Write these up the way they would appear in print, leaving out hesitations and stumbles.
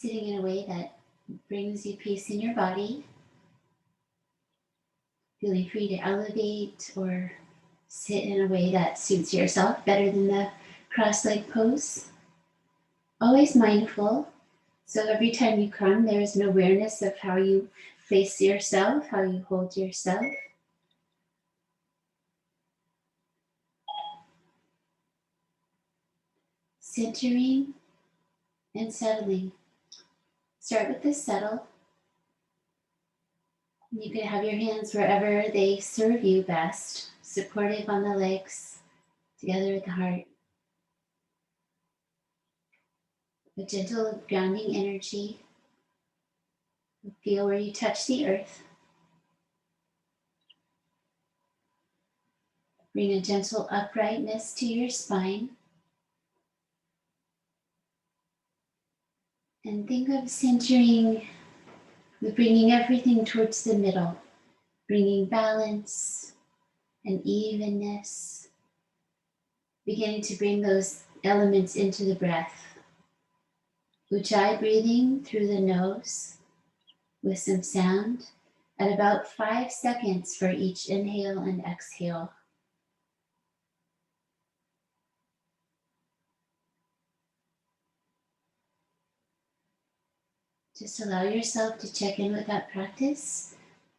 sitting in a way that brings you peace in your body. Feeling free to elevate or sit in a way that suits yourself better than the cross-leg pose. Always mindful. So every time you come, there's an awareness of how you place yourself, how you hold yourself. Centering and settling. Start with the settle. You can have your hands wherever they serve you best, supportive on the legs, together with the heart. A gentle grounding energy. Feel where you touch the earth. Bring a gentle uprightness to your spine. And think of centering, bringing everything towards the middle, bringing balance and evenness, beginning to bring those elements into the breath. Ujjayi breathing through the nose with some sound at about 5 seconds for each inhale and exhale. Just allow yourself to check in with that practice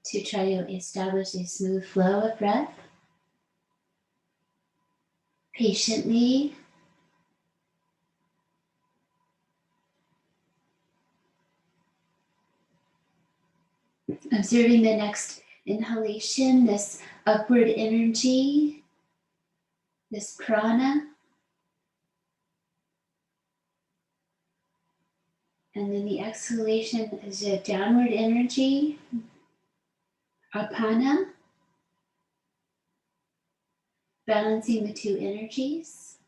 to try to establish a smooth flow of breath. Patiently, observing the next inhalation, this upward energy, this prana, and then the exhalation is a downward energy, apana, balancing the two energies.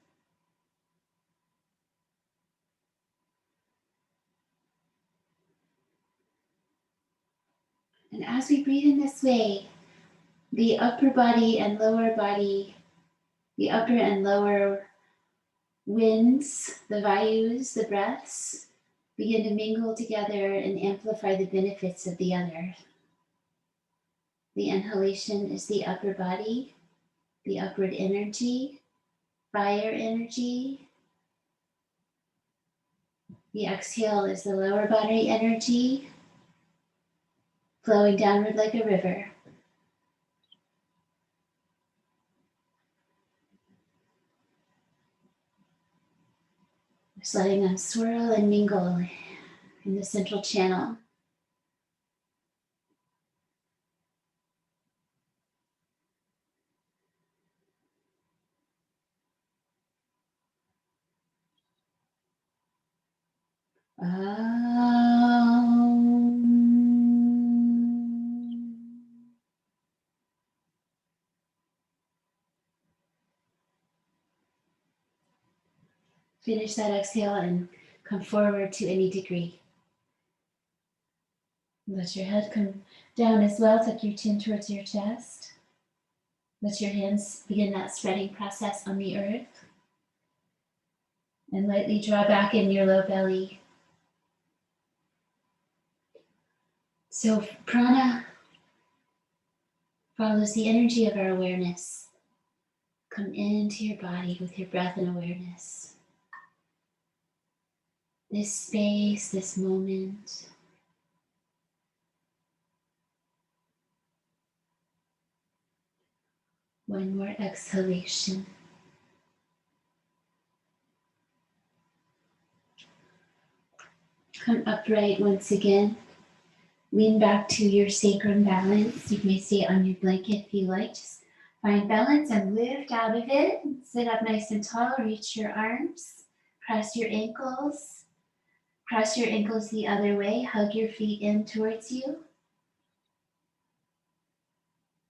And as we breathe in this way, the upper body and lower body, the upper and lower winds, the vayus, the breaths, begin to mingle together and amplify the benefits of the other. The inhalation is the upper body, the upward energy, fire energy. The exhale is the lower body energy, flowing downward like a river. Just letting them swirl and mingle in the central channel. Finish that exhale and come forward to any degree. Let your head come down as well. Tuck your chin towards your chest. Let your hands begin that spreading process on the earth. And lightly draw back in your low belly. So prana follows the energy of our awareness. Come into your body with your breath and awareness. This space, this moment. One more exhalation. Come upright once again. Lean back to your sacrum balance. You may stay on your blanket if you like. Just find balance and lift out of it. Sit up nice and tall. Reach your arms. Press your ankles. Cross your ankles the other way. Hug your feet in towards you.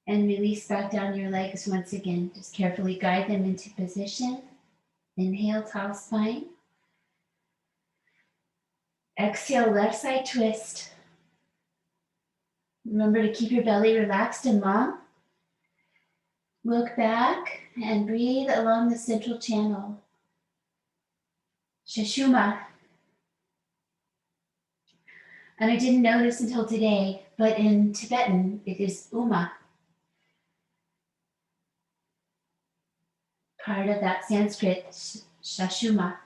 And release back down your legs once again. Just carefully guide them into position. Inhale, tall spine. Exhale, left side twist. Remember to keep your belly relaxed and long. Look back and breathe along the central channel. Shashuma. And I didn't know this until today, but in Tibetan, it is Uma, part of that Sanskrit Shashuma.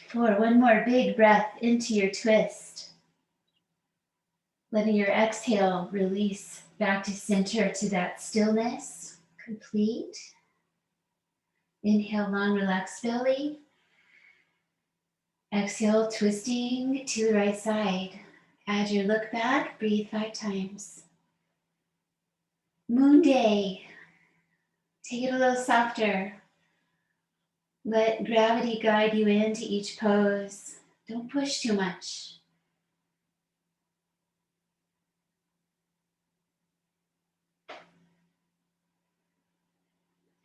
4, one more big breath into your twist. Letting your exhale release back to center, to that stillness, complete. Inhale, long, relaxed belly. Exhale, twisting to the right side. Add your look back, breathe 5 times. Moon day. Take it a little softer. Let gravity guide you into each pose. Don't push too much.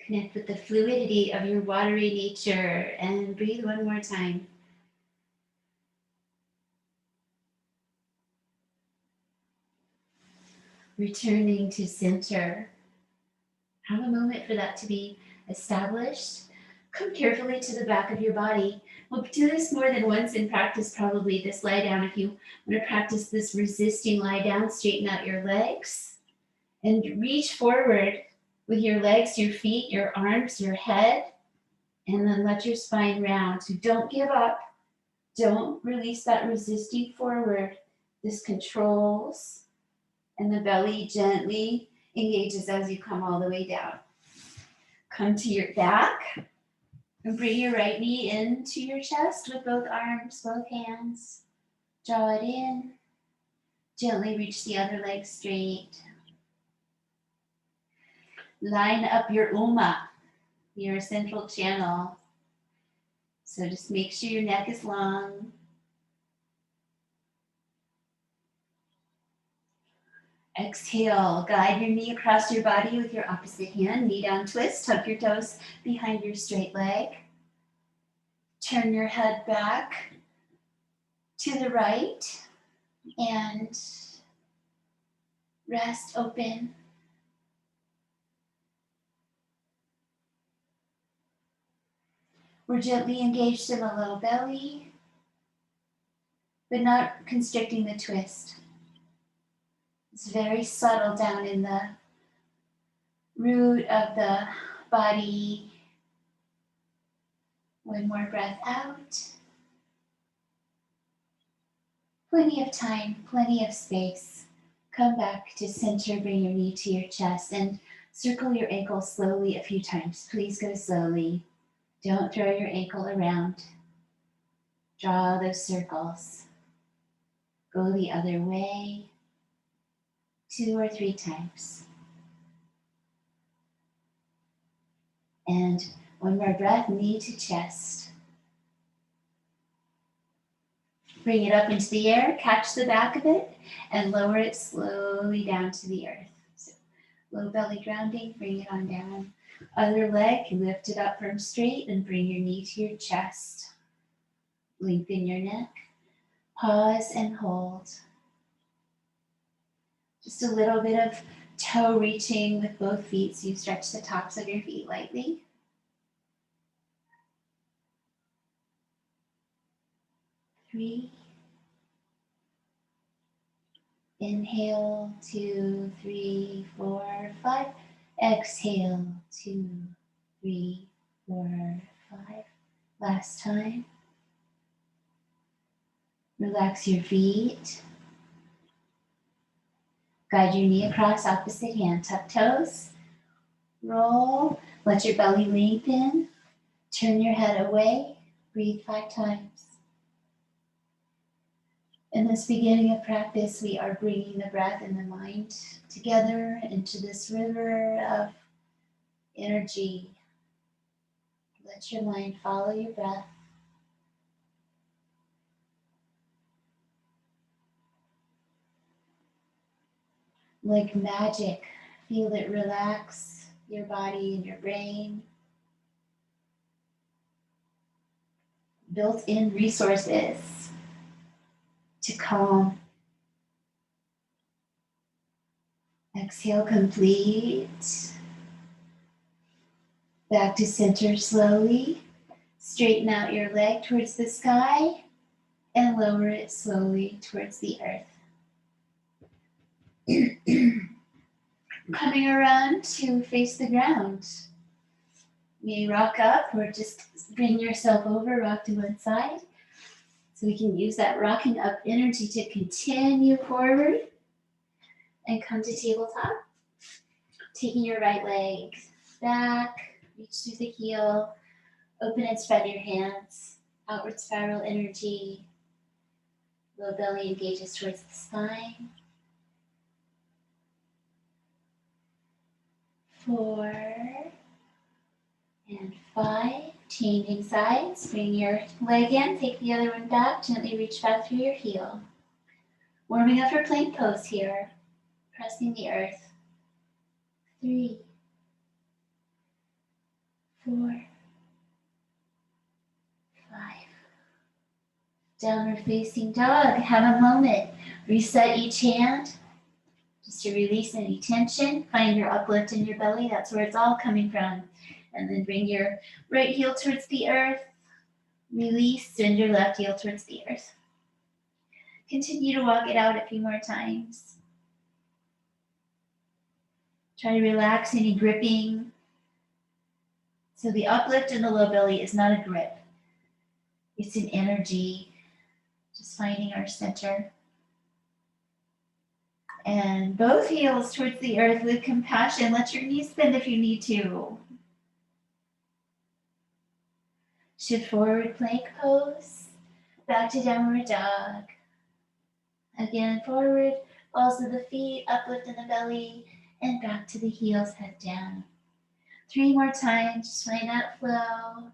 Connect with the fluidity of your watery nature and breathe one more time. Returning to center. Have a moment for that to be established. Come carefully to the back of your body. We'll do this more than once in practice, probably this lie down. If you want to practice this resisting lie down, straighten out your legs and reach forward with your legs, your feet, your arms, your head, and then let your spine round. So don't give up. Don't release that resisting forward. This controls, and the belly gently engages as you come all the way down. Come to your back and bring your right knee into your chest with both arms, both hands. Draw it in. Gently reach the other leg straight. Line up your Uma, your central channel. So just make sure your neck is long. Exhale, guide your knee across your body with your opposite hand. Knee down twist, tuck your toes behind your straight leg. Turn your head back to the right and rest open. We're gently engaged in the low belly, but not constricting the twist. It's very subtle down in the root of the body. One more breath out. Plenty of time, plenty of space. Come back to center, bring your knee to your chest, and circle your ankle slowly a few times. Please go slowly. Don't throw your ankle around. Draw those circles. Go the other way 2 or 3 times. And one more breath, knee to chest. Bring it up into the air, catch the back of it, and lower it slowly down to the earth. So low belly grounding, bring it on down. Other leg, lift it up from straight and bring your knee to your chest. Lengthen your neck. Pause and hold. Just a little bit of toe reaching with both feet, so you stretch the tops of your feet lightly. Three. Inhale, 2, 3, 4, 5. Exhale, 2, 3, 4, 5. Last time. Relax your feet. Guide your knee across, opposite hand. Tuck toes. Roll. Let your belly lengthen. Turn your head away. Breathe 5 times. In this beginning of practice, we are bringing the breath and the mind together into this river of energy. Let your mind follow your breath. Like magic, feel it relax your body and your brain. Built-in resources to calm. Exhale, complete. Back to center slowly. Straighten out your leg towards the sky and lower it slowly towards the earth. Coming around to face the ground. You may rock up or just bring yourself over, rock to one side. So we can use that rocking up energy to continue forward and come to tabletop. Taking your right leg back, reach through the heel, open and spread your hands, outward spiral energy. Low belly engages towards the spine. 4 and 5. Changing sides. Bring your leg in, take the other one back, gently reach back through your heel. Warming up for plank pose here. Pressing the earth. 3, 4, 5. Downward facing dog. Have a moment. Reset each hand. Just to release any tension. Find your uplift in your belly. That's where it's all coming from. And then bring your right heel towards the earth. Release. Send your left heel towards the earth. Continue to walk it out a few more times. Try to relax any gripping. So the uplift in the low belly is not a grip. It's an energy. Just finding our center. And both heels towards the earth with compassion. Let your knees bend if you need to. Shift forward, plank pose. Back to downward dog. Again, forward, balls of the feet, uplift in the belly, and back to the heels, head down. 3 more times, just find that flow,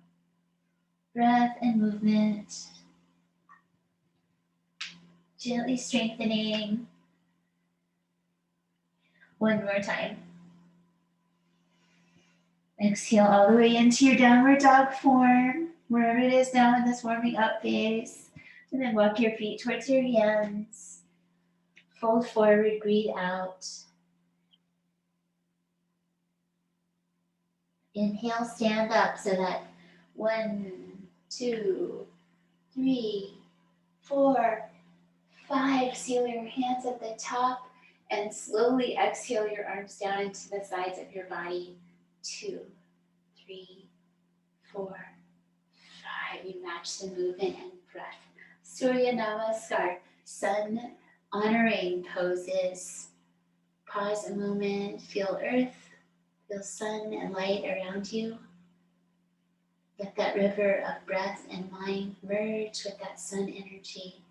breath and movement. Gently strengthening. 1 more time. Exhale all the way into your downward dog form, wherever it is now in this warming up phase. And then walk your feet towards your hands. Fold forward, breathe out. Inhale, stand up so that 1, 2, 3, 4, 5. Seal your hands at the top and slowly exhale your arms down into the sides of your body. 2, 3, 4, 5. You match the movement and breath. Surya Namaskar, sun honoring poses. Pause a moment, feel earth, feel sun and light around you. Let that river of breath and mind merge with that sun energy.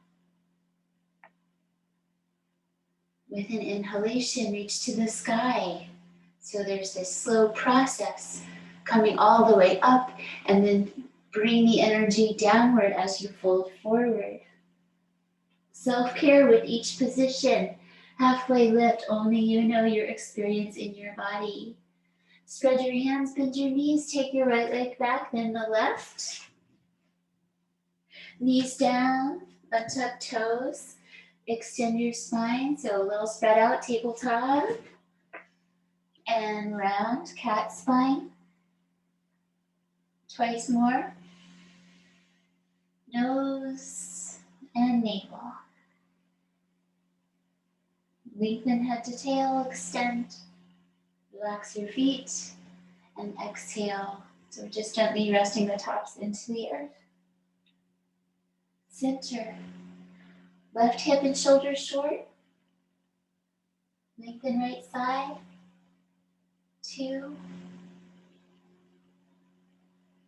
With an inhalation, reach to the sky. So there's this slow process coming all the way up, and then bring the energy downward as you fold forward. Self-care with each position. Halfway lift, only you know your experience in your body. Spread your hands, bend your knees, take your right leg back, then the left. Knees down, untuck toes. Extend your spine, so a little spread out, tabletop. And round, cat spine. Twice more. Nose and navel. Lengthen head to tail, extend. Relax your feet and exhale. So we're just gently resting the tops into the earth. Center. Left hip and shoulder short. Lengthen right side. 2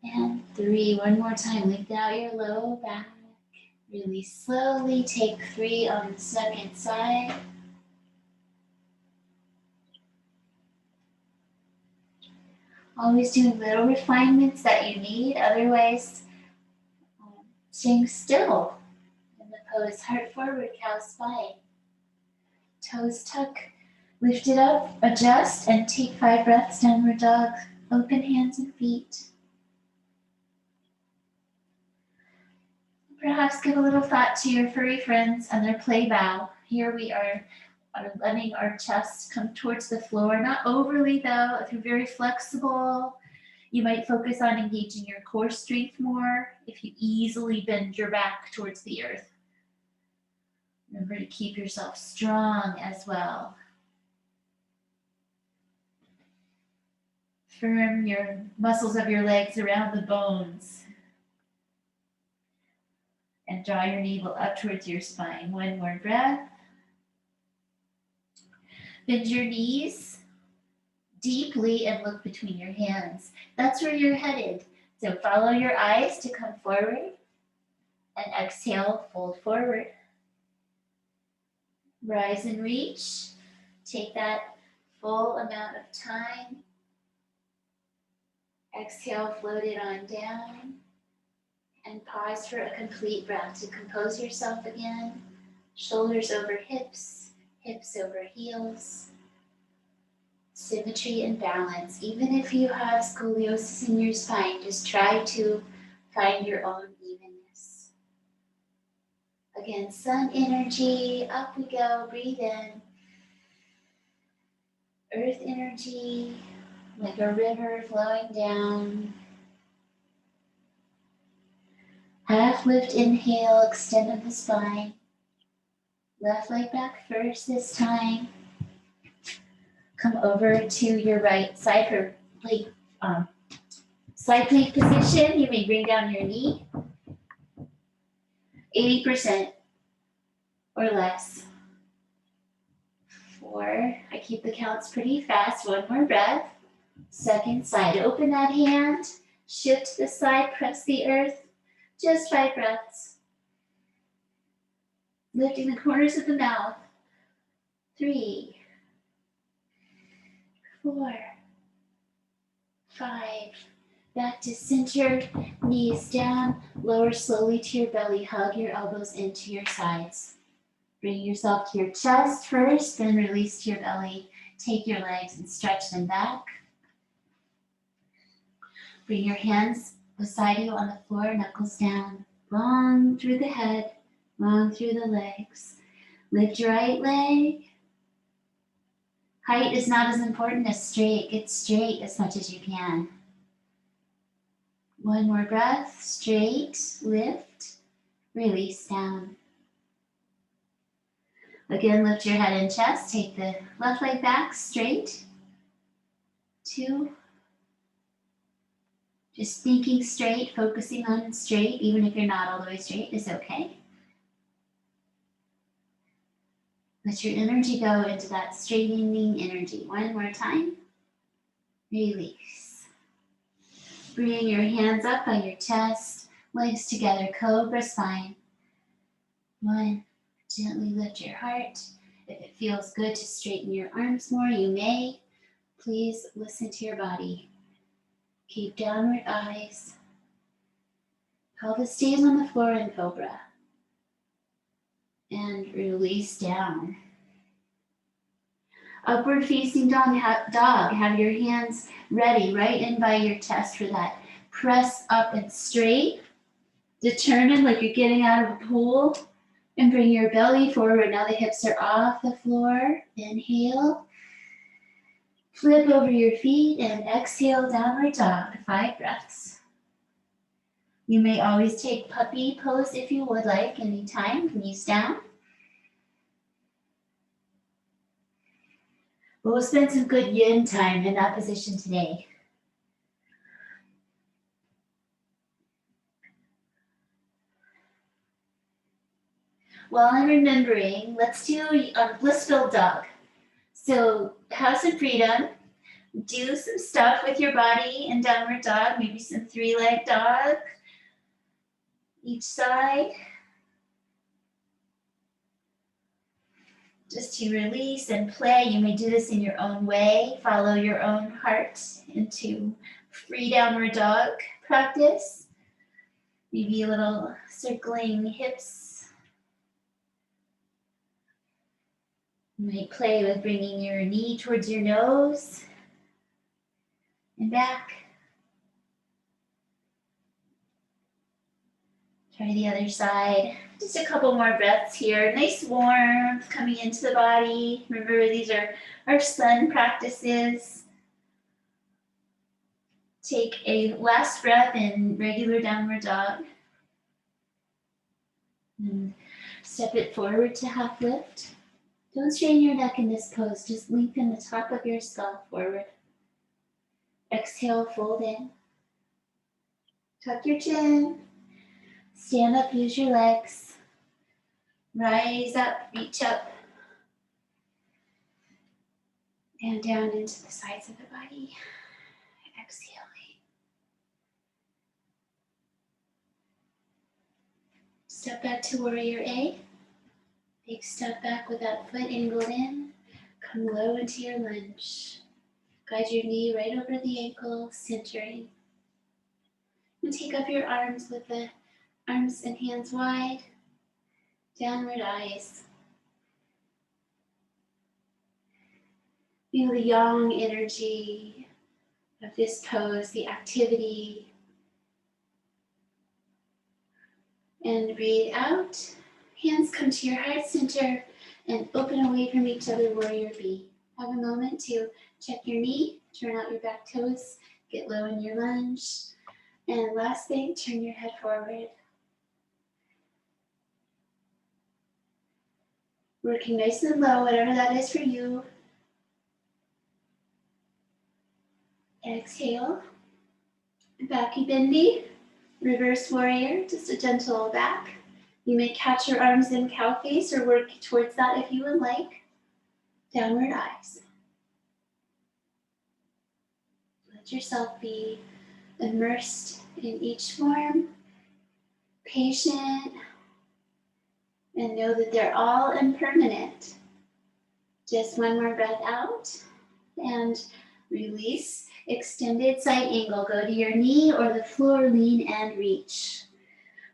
and 3. One more time. Lengthen out your low back. Release slowly. Take 3 on the second side. Always doing little refinements that you need. Otherwise, staying still in the pose. Heart forward, cow spine. Toes tuck. Lift it up, adjust, and take 5 breaths, downward dog. Open hands and feet. Perhaps give a little thought to your furry friends and their play bow. Here we are letting our chest come towards the floor. Not overly though. If you're very flexible, you might focus on engaging your core strength more if you easily bend your back towards the earth. Remember to keep yourself strong as well. Firm your muscles of your legs around the bones. And draw your navel up towards your spine. One more breath. Bend your knees deeply and look between your hands. That's where you're headed. So follow your eyes to come forward and exhale, fold forward. Rise and reach. Take that full amount of time. Exhale, float it on down. And pause for a complete breath to compose yourself again. Shoulders over hips, hips over heels. Symmetry and balance. Even if you have scoliosis in your spine, just try to find your own evenness. Again, sun energy, up we go, breathe in. Earth energy, like a river flowing down. Half lift, inhale, extend of the spine. Left leg back first this time. Come over to your right side for plank, side plank position. You may bring down your knee. 80% or less. 4, I keep the counts pretty fast. One more breath. Second side, open that hand. Shift to the side, press the earth. Just 5 breaths. Lifting the corners of the mouth. 3, 4, 5. Back to center, knees down, lower slowly to your belly, hug your elbows into your sides. Bring yourself to your chest first, then release to your belly. Take your legs and stretch them back. Bring your hands beside you on the floor, knuckles down, long through the head, long through the legs. Lift your right leg. Height is not as important as straight. Get straight as much as you can. One more breath, straight, lift, release down. Again, lift your head and chest. Take the left leg back, straight. 2. Just thinking straight, focusing on straight, even if you're not all the way straight, is okay. Let your energy go into that straightening energy. One more time. Release. Bring your hands up on your chest, legs together, cobra spine. 1. Gently lift your heart. If it feels good to straighten your arms more, you may. Please listen to your body. Keep downward eyes. Pelvis stays on the floor in cobra. And release down. Upward facing dog. Have your hands ready right in by your chest for that. Press up and straight. Determined like you're getting out of a pool. And bring your belly forward. Now the hips are off the floor. Inhale. Flip over your feet and exhale, downward dog. 5 breaths. You may always take puppy pose if you would like, anytime, knees down. We'll spend some good yin time in that position today. While I'm remembering, let's do a blissful dog. So have some freedom. Do some stuff with your body in downward dog, maybe some 3-leg dog each side. Just to release and play. You may do this in your own way. Follow your own heart into free downward dog practice. Maybe a little circling hips. You might play with bringing your knee towards your nose and back. Try the other side. Just a couple more breaths here. Nice warmth coming into the body. Remember, these are our sun practices. Take a last breath in regular downward dog. And step it forward to half lift. Don't strain your neck in this pose, just lengthen the top of your skull forward. Exhale, fold in. Tuck your chin. Stand up, use your legs. Rise up, reach up. And down into the sides of the body. Exhaling. Step back to warrior A. Big step back with that foot angled in. Come low into your lunge. Guide your knee right over the ankle, centering. And take up your arms with the arms and hands wide. Downward eyes. Feel the yang energy of this pose, the activity. And breathe out. Hands come to your heart center and open away from each other, warrior B. Have a moment to check your knee, turn out your back toes, get low in your lunge. And last thing, turn your head forward. Working nice and low, whatever that is for you. Exhale. Backy bendy. Reverse warrior, just a gentle back. You may catch your arms in cow face or work towards that if you would like. Downward eyes. Let yourself be immersed in each form, patient, and know that they're all impermanent. Just one more breath out and release. Extended side angle. Go to your knee or the floor, lean and reach.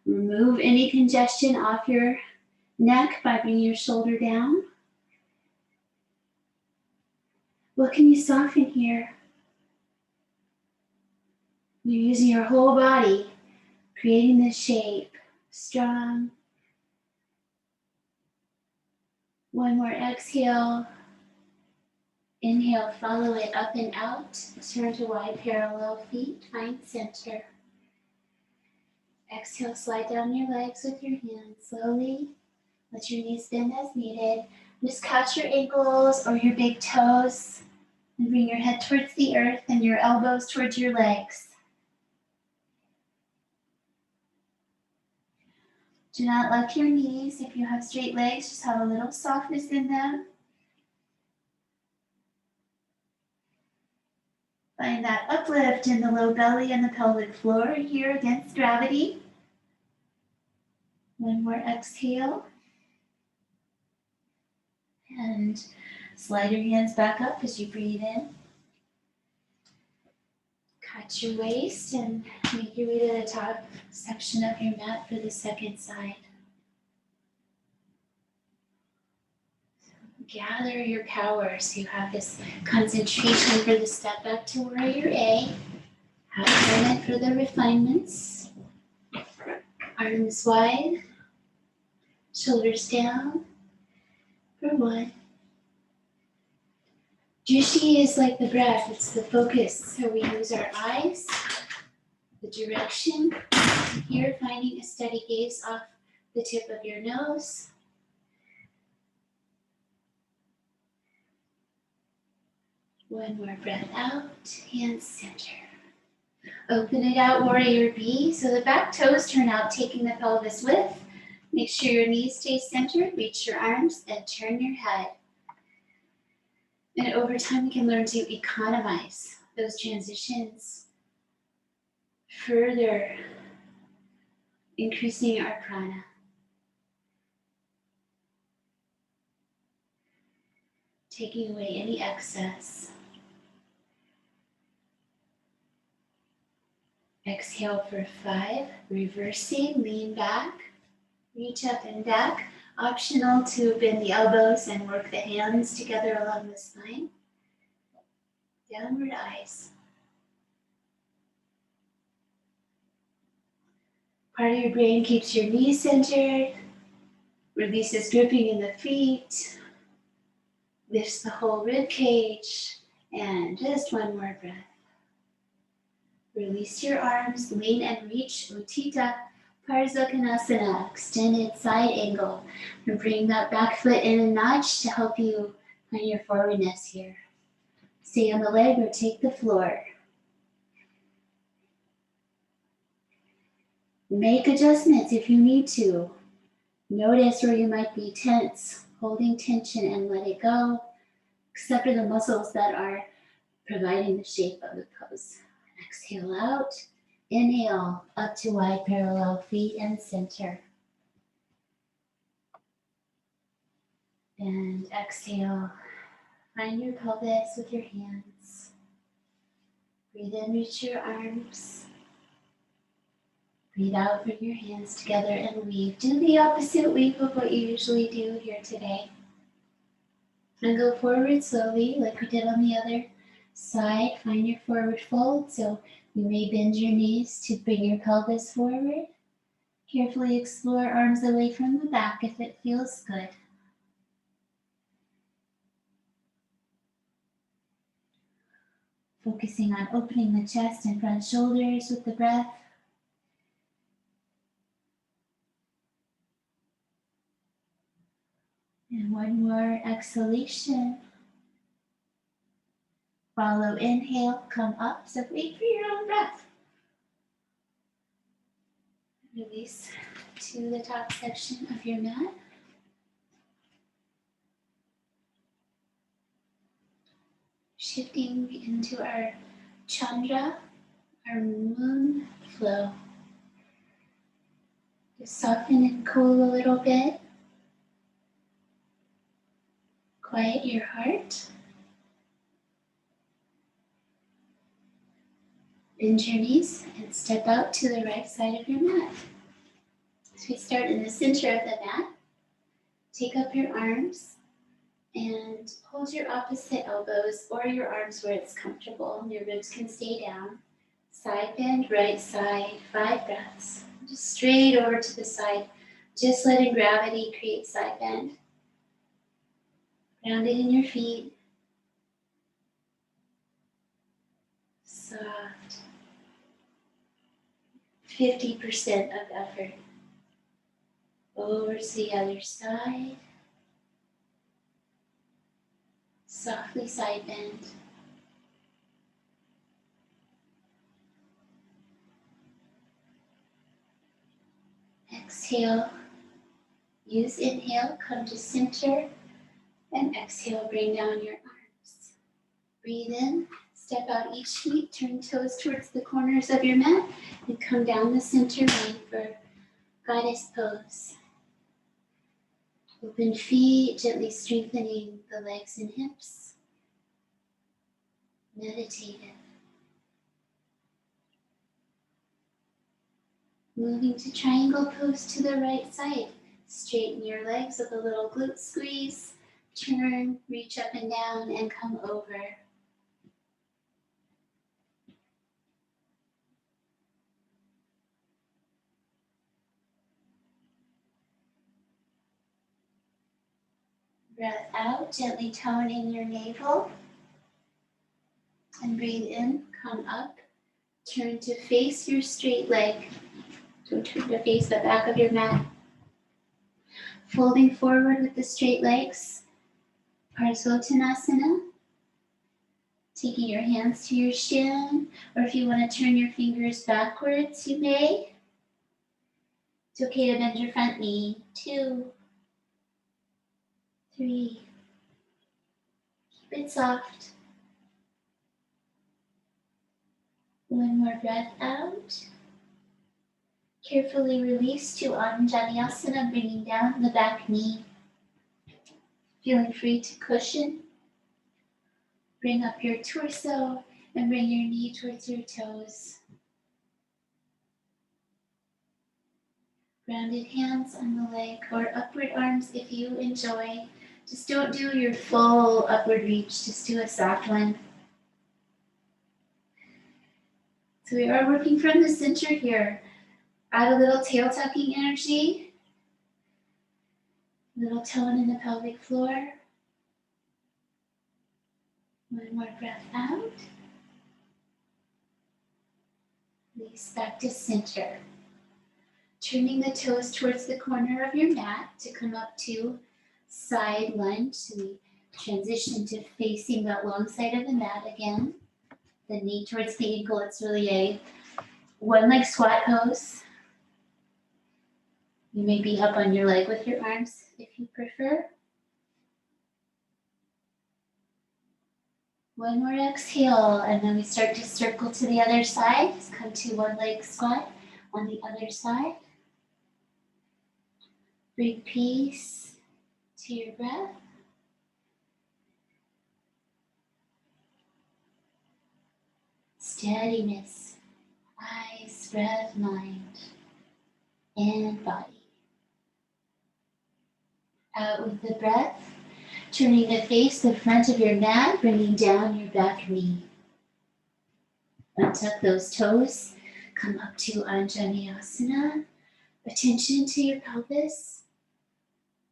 Remove any congestion off your neck by bringing your shoulder down. What can you soften here? You're using your whole body, creating this shape. Strong. One more exhale. Inhale, follow it up and out. Turn to wide parallel feet, find center. Exhale, slide down your legs with your hands slowly. Let your knees bend as needed. Just catch your ankles or your big toes and bring your head towards the earth and your elbows towards your legs. Do not lock your knees. If you have straight legs, just have a little softness in them. Find that uplift in the low belly and the pelvic floor here against gravity. One more exhale. And slide your hands back up as you breathe in. Catch your waist and make your way to the top section of your mat for the second side. Gather your power so you have this concentration for the step back to warrior A. Have a moment for the refinements. Arms wide, shoulders down. For one. Drishti is like the breath, it's the focus. So we use our eyes, the direction. Here, finding a steady gaze off the tip of your nose. One more breath out, hands center. Open it out, warrior B. So the back toes turn out, taking the pelvis with. Make sure your knees stay centered, reach your arms, and turn your head. And over time, we can learn to economize those transitions, further increasing our prana. Taking away any excess. Exhale for 5, reversing, lean back, reach up and back. Optional to bend the elbows and work the hands together along the spine. Downward eyes. Part of your brain keeps your knees centered, releases gripping in the feet, lifts the whole rib cage, and just one more breath. Release your arms, lean and reach, Utthita, Parsvakonasana, extended side angle. And bring that back foot in a notch to help you find your forwardness here. Stay on the leg or take the floor. Make adjustments if you need to. Notice where you might be tense, holding tension and let it go, except for the muscles that are providing the shape of the pose. Exhale out. Inhale up to wide parallel feet and center. And exhale. Find your pelvis with your hands. Breathe in, reach your arms. Breathe out, bring your hands together and weave. Do the opposite weave of what you usually do here today. And go forward slowly like we did on the other side. Find your forward fold. So you may bend your knees to bring your pelvis forward. Carefully explore arms away from the back if it feels good. Focusing on opening the chest and front shoulders with the breath. And one more exhalation. Follow inhale, come up. So wait for your own breath. Release to the top section of your mat. Shifting into our Chandra, our moon flow. Just soften and cool a little bit. Quiet your heart. Bend your knees and step out to the right side of your mat. As we start in the center of the mat, take up your arms and hold your opposite elbows or your arms where it's comfortable. Your ribs can stay down. Side bend, right side, 5 breaths. Just straight over to the side. Just letting gravity create side bend. Grounded in your feet. Soft. 50% of effort. Over to the other side. Softly side bend. Exhale. Use inhale, come to center. And exhale, bring down your arms. Breathe in, step out each feet, turn toes towards the corners of your mat, and come down the center line for goddess pose. Open feet, gently strengthening the legs and hips. Meditative. Moving to triangle pose to the right side. Straighten your legs with a little glute squeeze. Turn, reach up and down, and come over. Breath out, gently toning your navel. And breathe in, come up. Turn to face your straight leg. So turn to face the back of your mat. Folding forward with the straight legs. Parsvottanasana. Taking your hands to your shin, or if you want to turn your fingers backwards, you may. It's okay to bend your front knee. 2, 3. Keep it soft. One more breath out. Carefully release to Anjaneyasana, bringing down the back knee. Feeling free to cushion. Bring up your torso and bring your knee towards your toes. Grounded hands on the leg or upward arms if you enjoy. Just don't do your full upward reach, just do a soft one. So we are working from the center here. Add a little tail tucking energy. A little tone in the pelvic floor. One more breath out. Release back to center. Turning the toes towards the corner of your mat to come up to side lunge. So we transition to facing that long side of the mat again. The knee towards the ankle. It's really a one leg squat pose. You may be up on your leg with your arms if you prefer. One more exhale, and then we start to circle to the other side. Just come to one leg squat on the other side. Bring peace to your breath. Steadiness, eyes, breath, mind, and body. Out with the breath, turning to face the front of your mat, bringing down your back knee. Untuck those toes, come up to Anjaneyasana. Attention to your pelvis.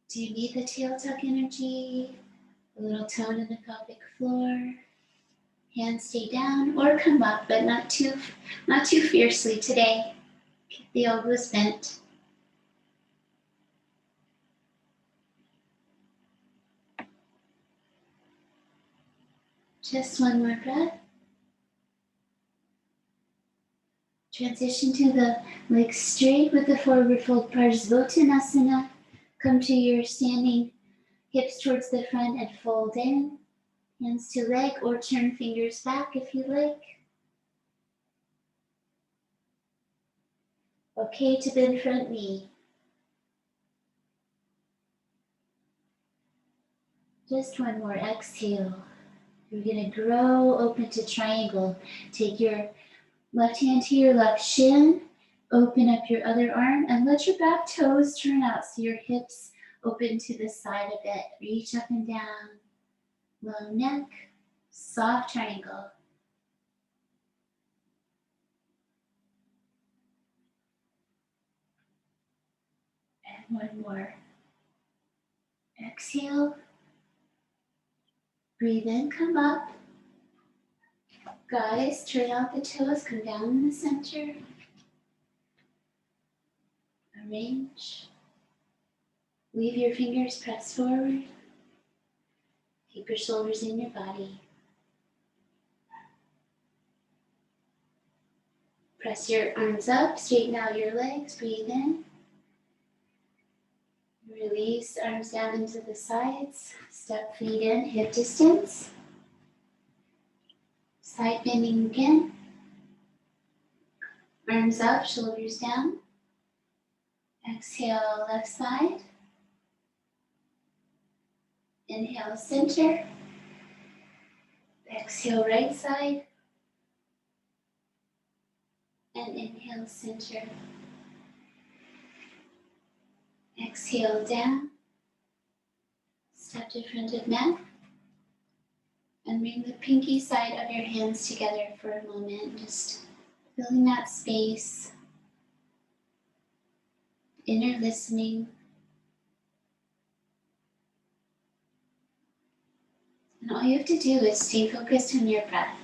Do you need the tail tuck energy? A little tone in the pelvic floor. Hands stay down or come up, but not too fiercely today. Keep the elbows bent. Just one more breath. Transition to the legs straight with the forward fold Parsvottanasana. Come to your standing hips towards the front and fold in. Hands to leg or turn fingers back if you like. Okay to bend front knee. Just one more exhale. You're going to grow open to triangle. Take your left hand to your left shin. Open up your other arm and let your back toes turn out so your hips open to the side a bit. Reach up and down. Low neck. Soft triangle. And one more. Exhale. Breathe in, come up. Guys, turn out the toes, come down in the center. Arrange. Leave your fingers pressed forward. Keep your shoulders in your body. Press your arms up, straighten out your legs, breathe in. Release, arms down into the sides. Step feet in, hip distance. Side bending again. Arms up, shoulders down. Exhale, left side. Inhale, center. Exhale, right side. And inhale, center. Exhale, down. Step to front of mat. And bring the pinky side of your hands together for a moment. Just filling that space. Inner listening. And all you have to do is stay focused on your breath.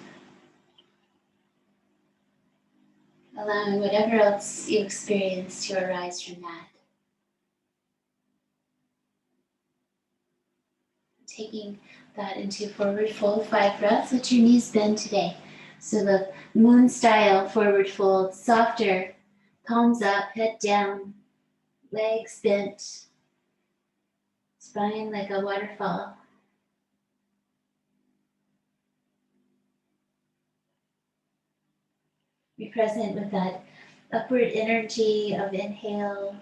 Allowing whatever else you experience to arise from that. Taking that into forward fold, 5 breaths. Let your knees bend today. So the moon style forward fold, softer, palms up, head down, legs bent, spine like a waterfall. Be present with that upward energy of inhale,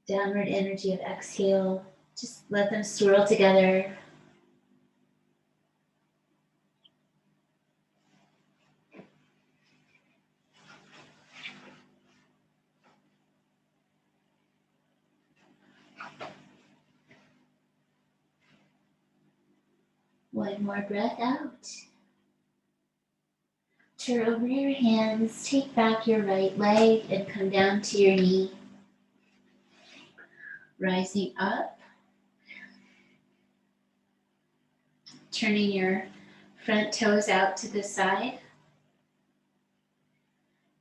downward energy of exhale. Just let them swirl together. One more breath out. Turn over your hands, take back your right leg and come down to your knee. Rising up. Turning your front toes out to the side.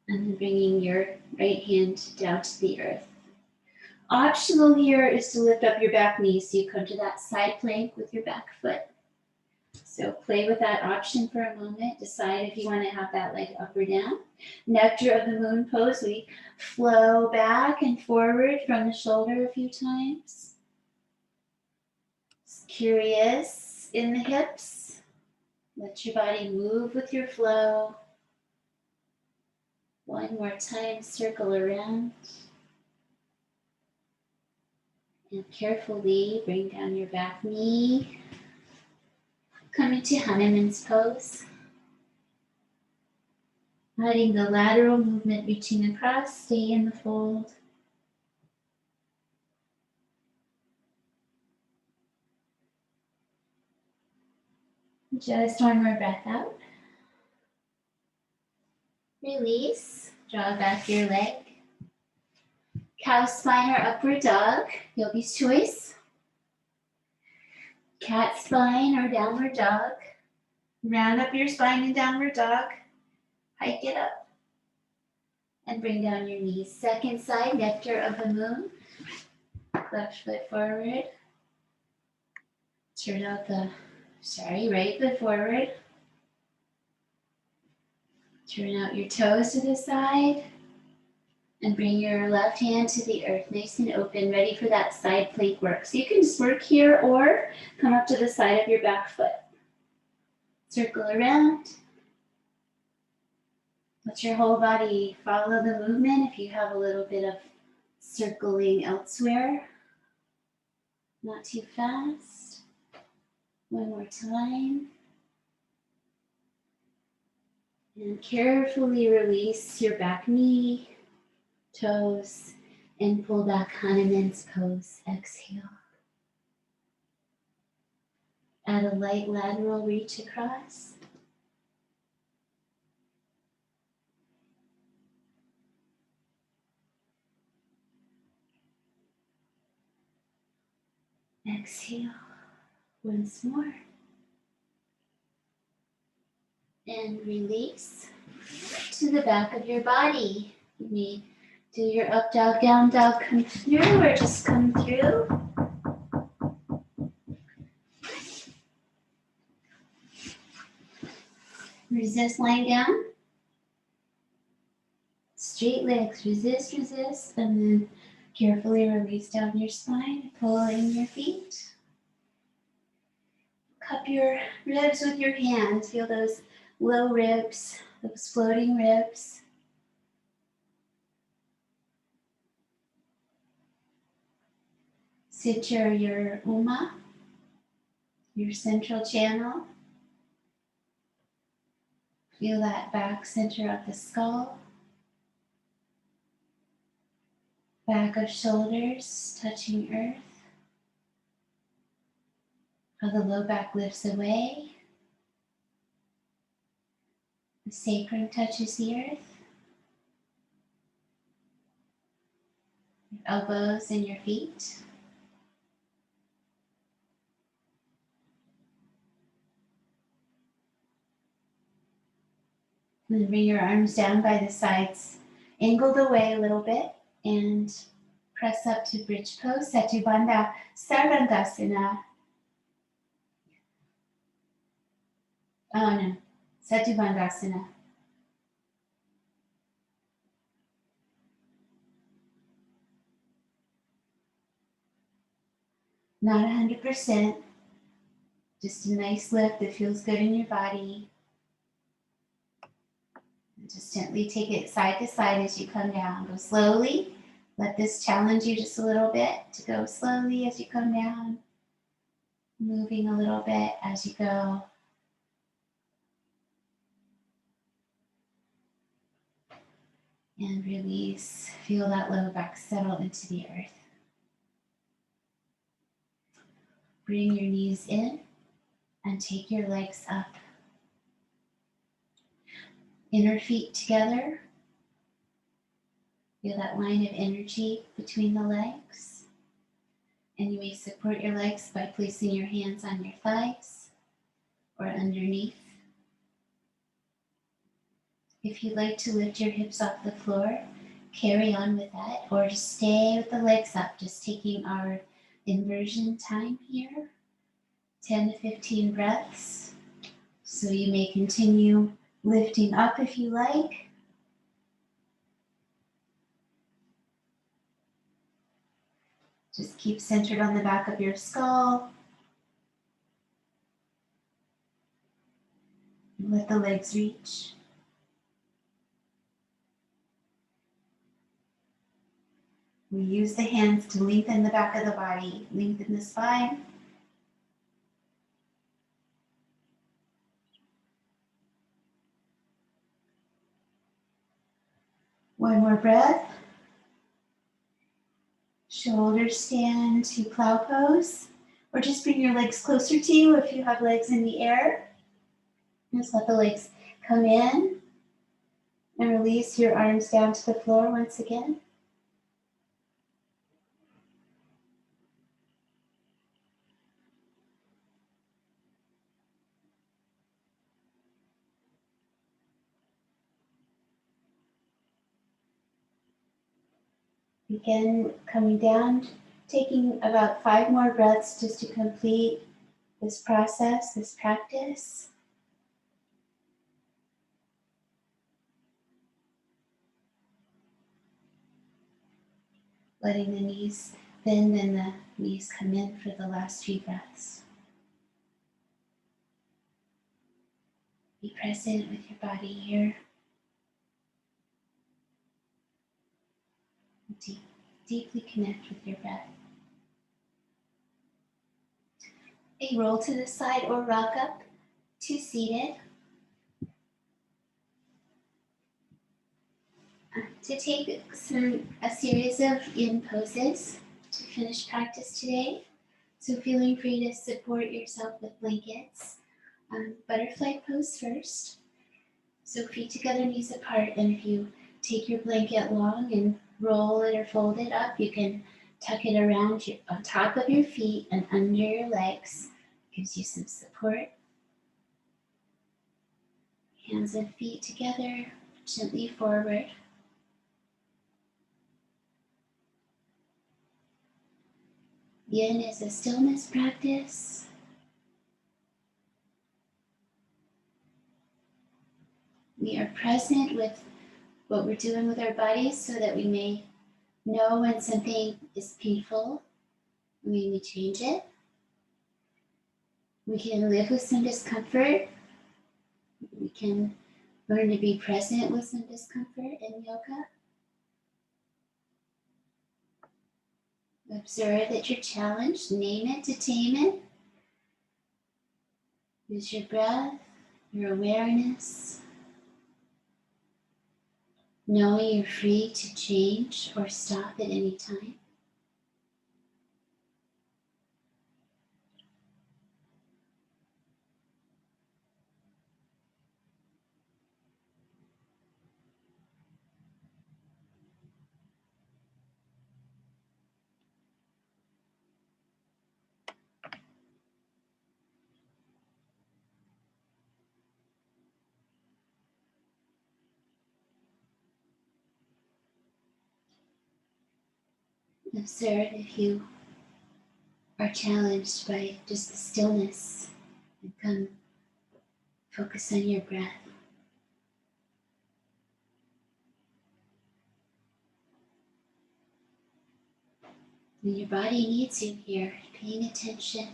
And then bringing your right hand down to the earth. Optional here is to lift up your back knee so you come to that side plank with your back foot. So play with that option for a moment. Decide if you want to have that leg up or down. Nectar of the moon pose. We flow back and forward from the shoulder a few times. Curious in the hips. Let your body move with your flow. One more time, circle around. And carefully bring down your back knee. Come into Hanuman's pose. Letting the lateral movement reaching across, stay in the fold. Just one more breath out. Release, draw back your leg. Cow spine or upward dog, yogi's choice. Cat spine or downward dog. Round up your spine in downward dog. Hike it up. And bring down your knees. Second side, nectar of the moon. Left foot forward. Turn out the, right foot forward. Turn out your toes to the side. And bring your left hand to the earth, nice and open, ready for that side plank work. So you can just work here or come up to the side of your back foot. Circle around. Let your whole body follow the movement if you have a little bit of circling elsewhere. Not too fast. One more time. And carefully release your back knee, toes, and pull back Hanuman's pose. Exhale. Add a light lateral reach across. Exhale once more. And release to the back of your body. You may do your up dog, down dog, come through, or just come through. Resist lying down. Straight legs, resist, and then carefully release down your spine, pull in your feet. Cup your ribs with your hands. Feel those low ribs, those floating ribs. Center your Uma, your central channel. Feel that back center of the skull. Back of shoulders touching earth. How the low back lifts away. The sacrum touches the earth. Your elbows and your feet. And then bring your arms down by the sides, angled away a little bit, and press up to bridge pose, Satubandha Sarvangasana. Oh no, Satubandhasana. Not 100%, just a nice lift that feels good in your body. And just gently take it side to side as you come down. Go slowly. Let this challenge you just a little bit to go slowly as you come down. Moving a little bit as you go. And release. Feel that low back settle into the earth. Bring your knees in and take your legs up. Inner feet together. Feel that line of energy between the legs. And you may support your legs by placing your hands on your thighs or underneath. If you'd like to lift your hips off the floor, carry on with that, or just stay with the legs up, just taking our inversion time here, 10 to 15 breaths. So you may continue lifting up if you like. Just keep centered on the back of your skull. Let the legs reach. We use the hands to lengthen the back of the body, lengthen the spine. One more breath. Shoulders stand to plow pose, or just bring your legs closer to you if you have legs in the air. Just let the legs come in and release your arms down to the floor once again. Begin coming down, taking about 5 more breaths just to complete this process, this practice. Letting the knees bend and the knees come in for the last few breaths. Be present with your body here. Deeply connect with your breath. A roll to the side or rock up to seated. To take a series of yin poses to finish practice today. So feeling free to support yourself with blankets. Butterfly pose first. So feet together, knees apart, and if you take your blanket long and roll it or fold it up, you can tuck it around on top of your feet and under your legs. Gives you some support. Hands and feet together, gently forward. Yin is a stillness practice. We are present with what we're doing with our bodies so that we may know when something is painful. We may change it. We can live with some discomfort. We can learn to be present with some discomfort in yoga. Observe that you're challenged. Name it to tame it. Use your breath, your awareness. Knowing you're free to change or stop at any time. Observe if you are challenged by just the stillness and come focus on your breath. And your body needs you here, paying attention.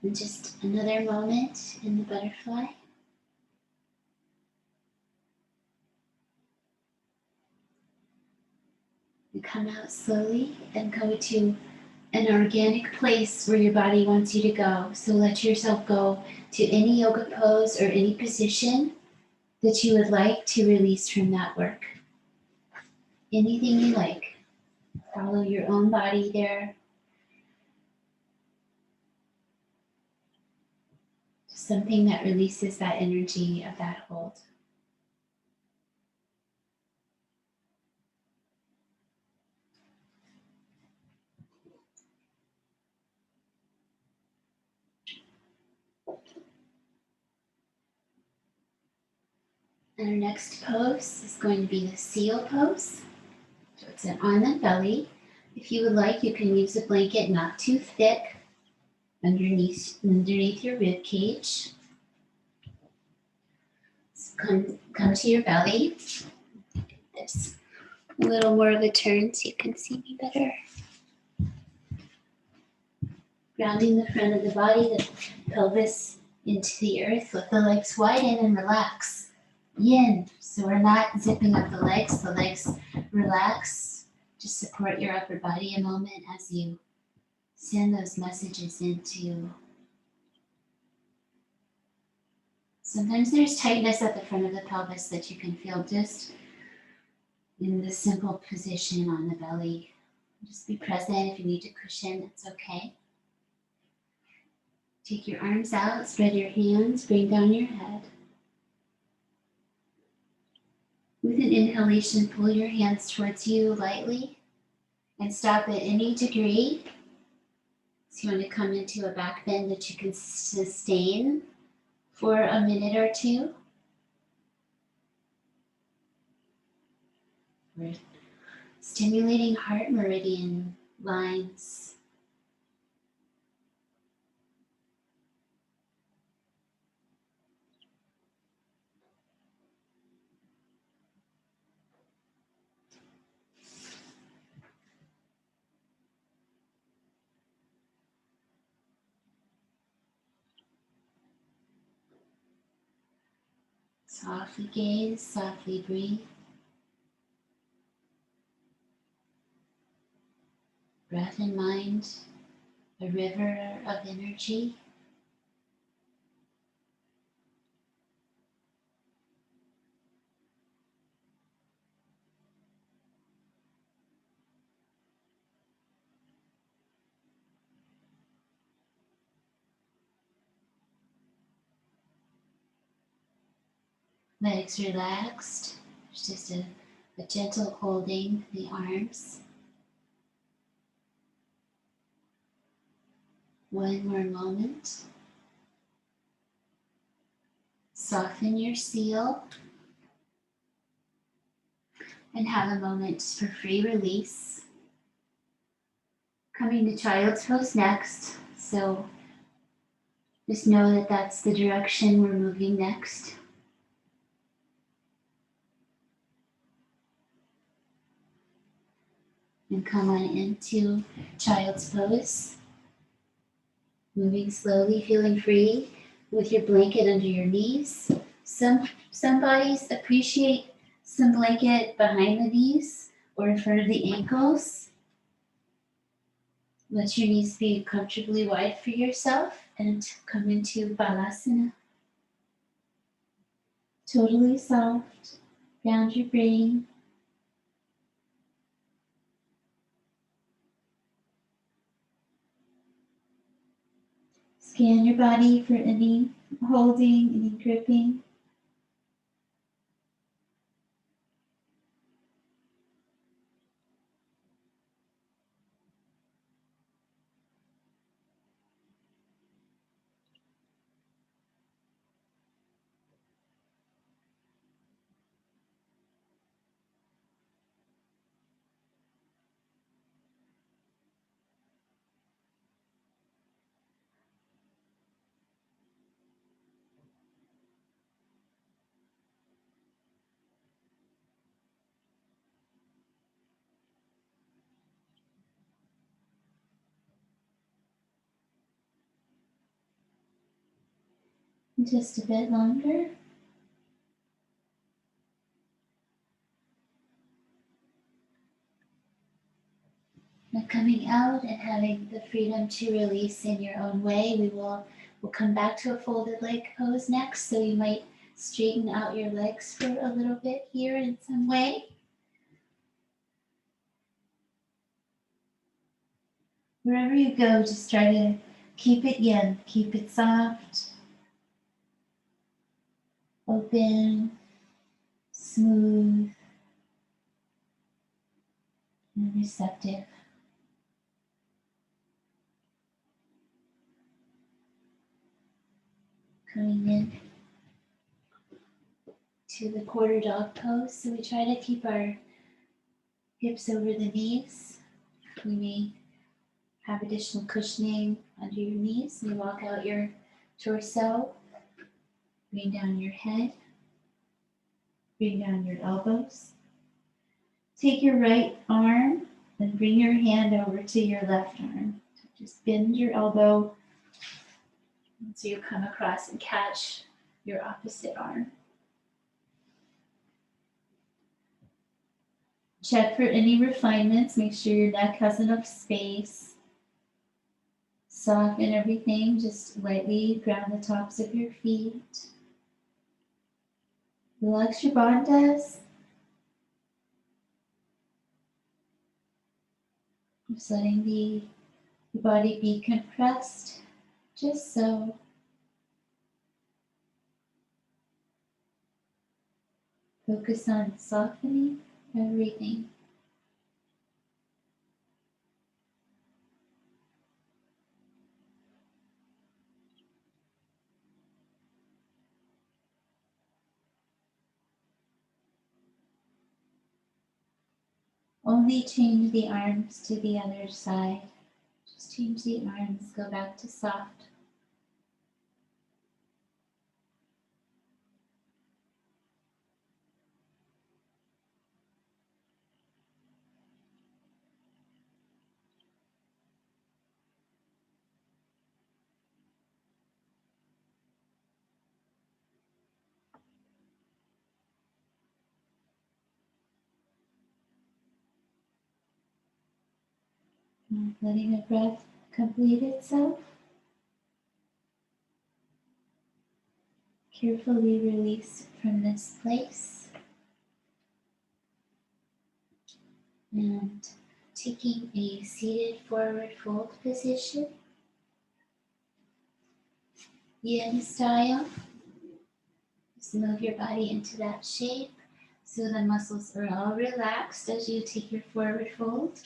And just another moment in the butterfly. And come out slowly and go to an organic place where your body wants you to go. So let yourself go to any yoga pose or any position that you would like to release from that work. Anything you like. Follow your own body there. something that releases that energy of that hold. And our next pose is going to be the seal pose. So it's on the belly. If you would like, you can use a blanket not too thick underneath your rib cage. So come to your belly. There's a little more of a turn so you can see me better. Grounding the front of the body, the pelvis into the earth. Let the legs widen and relax. Yin. So we're not zipping up the legs relax. Just support your upper body a moment as you send those messages into. Sometimes there's tightness at the front of the pelvis that you can feel just in this simple position on the belly. Just be present. If you need to cushion, it's okay. Take your arms out, spread your hands, bring down your head. With an inhalation, pull your hands towards you lightly and stop at any degree. So you want to come into a back bend that you can sustain for a minute or two. We're stimulating heart meridian lines. Softly gaze, softly breathe. Breath and mind, a river of energy. Legs relaxed. There's just a gentle holding the arms. One more moment. Soften your seal and have a moment for free release. Coming to child's pose next. So just know that that's the direction we're moving next. And come on into child's pose. Moving slowly, feeling free with your blanket under your knees. Some bodies appreciate some blanket behind the knees or in front of the ankles. Let your knees be comfortably wide for yourself and come into Balasana. Totally soft. Ground your brain. Scan your body for any holding, any gripping. Just a bit longer. And coming out and having the freedom to release in your own way. We'll come back to a folded leg pose next. So you might straighten out your legs for a little bit here in some way. Wherever you go, just try to keep it yin, keep it soft. open, smooth, and receptive. Coming in to the quarter dog pose. So we try to keep our hips over the knees. We may have additional cushioning under your knees. You walk out your torso, bring down your head, bring down your elbows. Take your right arm and bring your hand over to your left arm. Just bend your elbow so you come across and catch your opposite arm. Check for any refinements. Make sure your neck has enough space. Soften everything. Just lightly ground the tops of your feet. Relax your bandhas. Just letting the body be compressed, just so. Focus on softening everything. Only change the arms to the other side. Just change the arms, go back to soft. Letting the breath complete itself. Carefully release from this place. And taking a seated forward fold position, yin style. Just move your body into that shape so the muscles are all relaxed as you take your forward fold.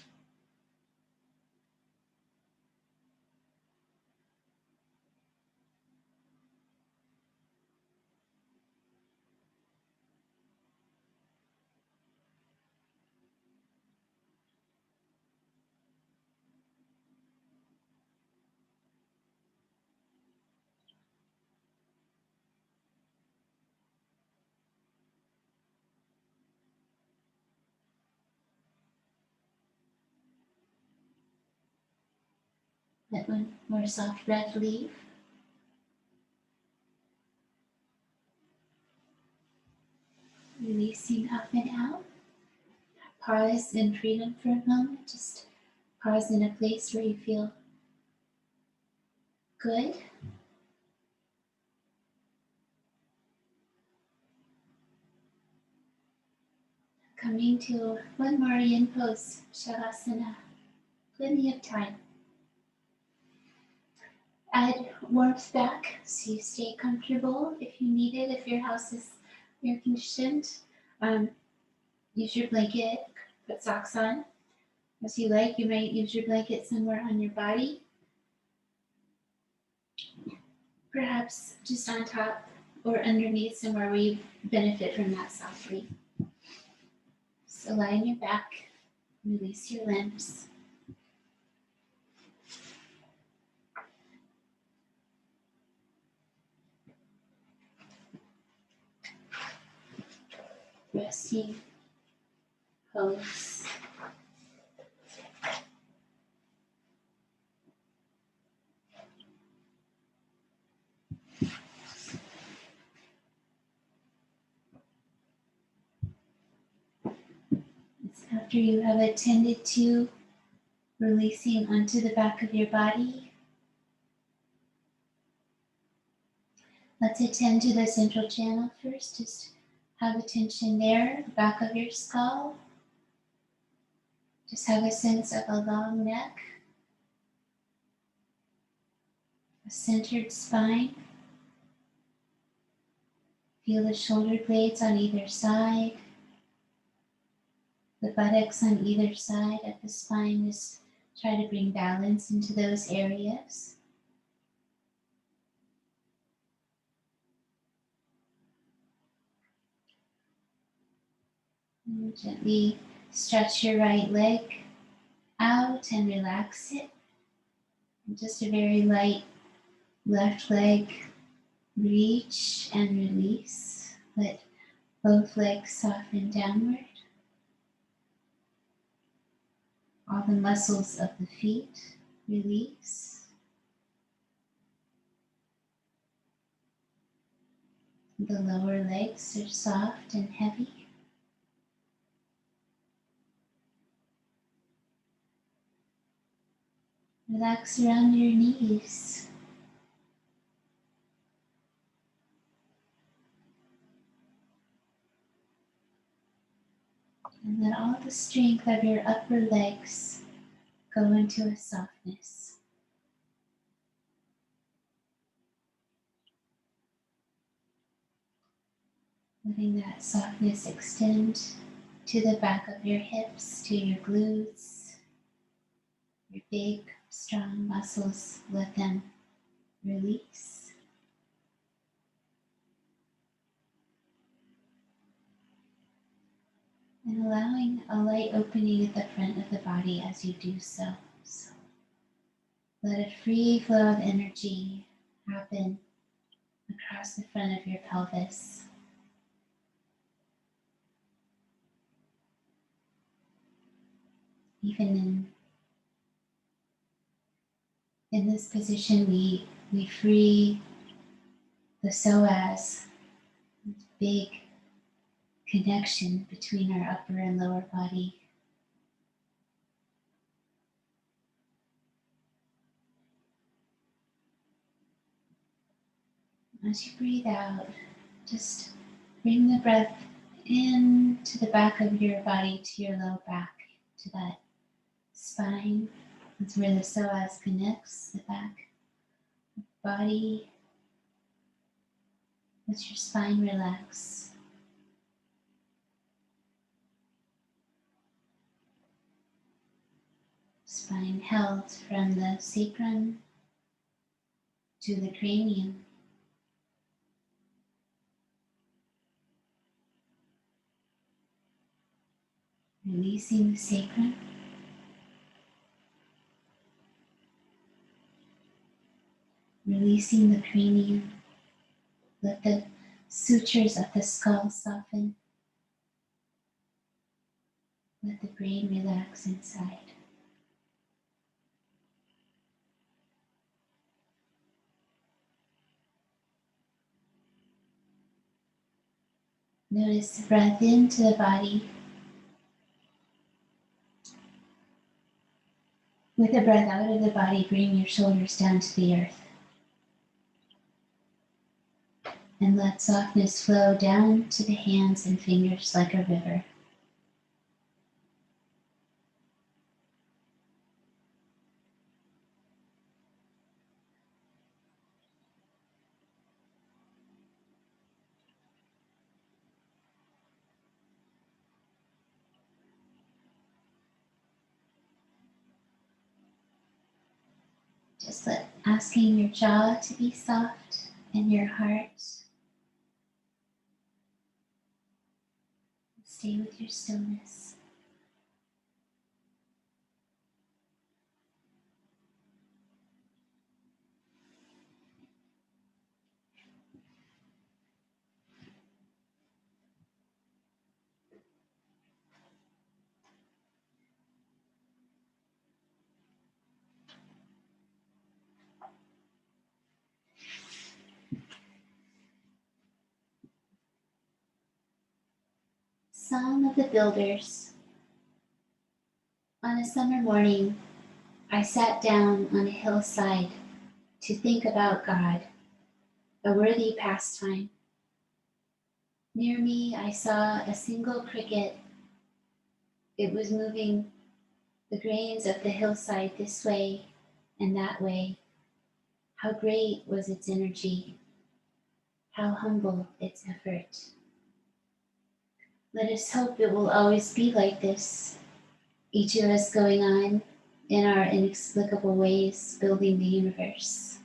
Let one more soft breath leave. Releasing up and out. Pause in freedom for a moment. Just pause in a place where you feel good. Coming to one more yin pose, Shavasana. Plenty of time. Add warmth back so you stay comfortable if you need it. If your house is air conditioned, use your blanket, put socks on. As you like, you might use your blanket somewhere on your body. Perhaps just on top or underneath somewhere where you benefit from that softly. So lie on your back, release your limbs. Resting pose. After you have attended to releasing onto the back of your body, let's attend to the central channel first. Just have attention there, back of your skull. Just have a sense of a long neck, a centered spine. Feel the shoulder blades on either side, the buttocks on either side of the spine. Just try to bring balance into those areas. And gently stretch your right leg out and relax it. And just a very light left leg reach and release. Let both legs soften downward. All the muscles of the feet release. The lower legs are soft and heavy. Relax around your knees. And let all the strength of your upper legs go into a softness. Letting that softness extend to the back of your hips, to your glutes, your big, strong muscles. Let them release. And allowing a light opening at the front of the body as you do so. So let a free flow of energy happen across the front of your pelvis. Even in this position, we free the psoas, big connection between our upper and lower body. As you breathe out, just bring the breath in to the back of your body, to your low back, to that spine. That's where the psoas connects, the back of the body. Let your spine relax. Spine held from the sacrum to the cranium. Releasing the sacrum. Releasing the cranium. Let the sutures of the skull soften. Let the brain relax inside. Notice the breath into the body. With the breath out of the body, bring your shoulders down to the earth. And let softness flow down to the hands and fingers like a river. Just asking your jaw to be soft and your heart. Stay with your stillness. Song of the Builders. On a summer morning, I sat down on a hillside to think about God, a worthy pastime. Near me, I saw a single cricket. It was moving the grains of the hillside this way and that way. How great was its energy. how humble its effort. Let us hope it will always be like this, each of us going on in our inexplicable ways, building the universe.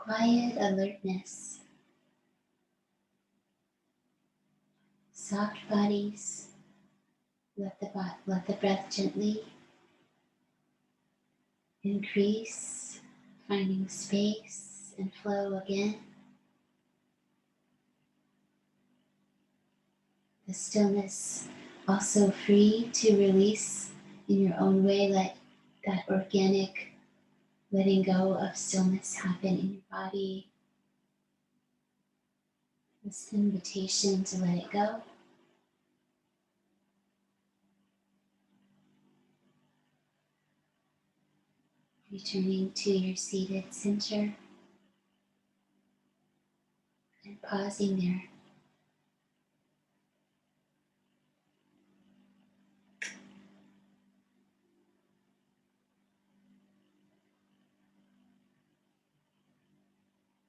Quiet alertness, soft bodies, let the breath gently increase, finding space and flow again. The stillness also free to release in your own way. Let that organic letting go of stillness happen in your body. This invitation to let it go. Returning to your seated center and pausing there.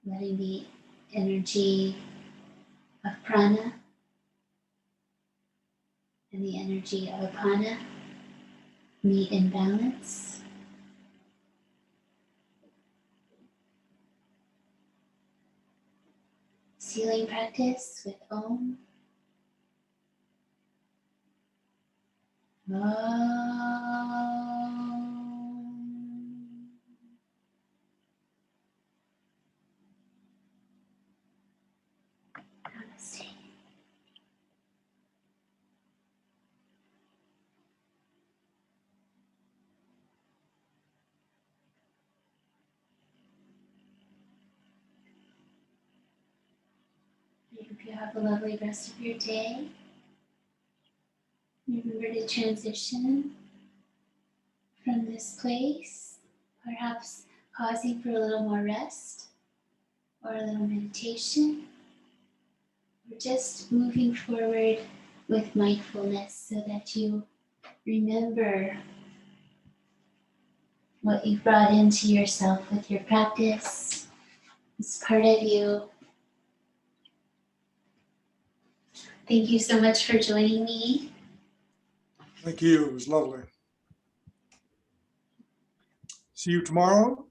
Letting the energy of prana and the energy of apana meet in balance. Sealing practice with Om. Om. Namaste. I hope you have a lovely rest of your day. Remember to transition from this place, perhaps pausing for a little more rest or a little meditation, or just moving forward with mindfulness so that you remember what you've brought into yourself with your practice. It's part of you. Thank you so much for joining me. Thank you. It was lovely. See you tomorrow.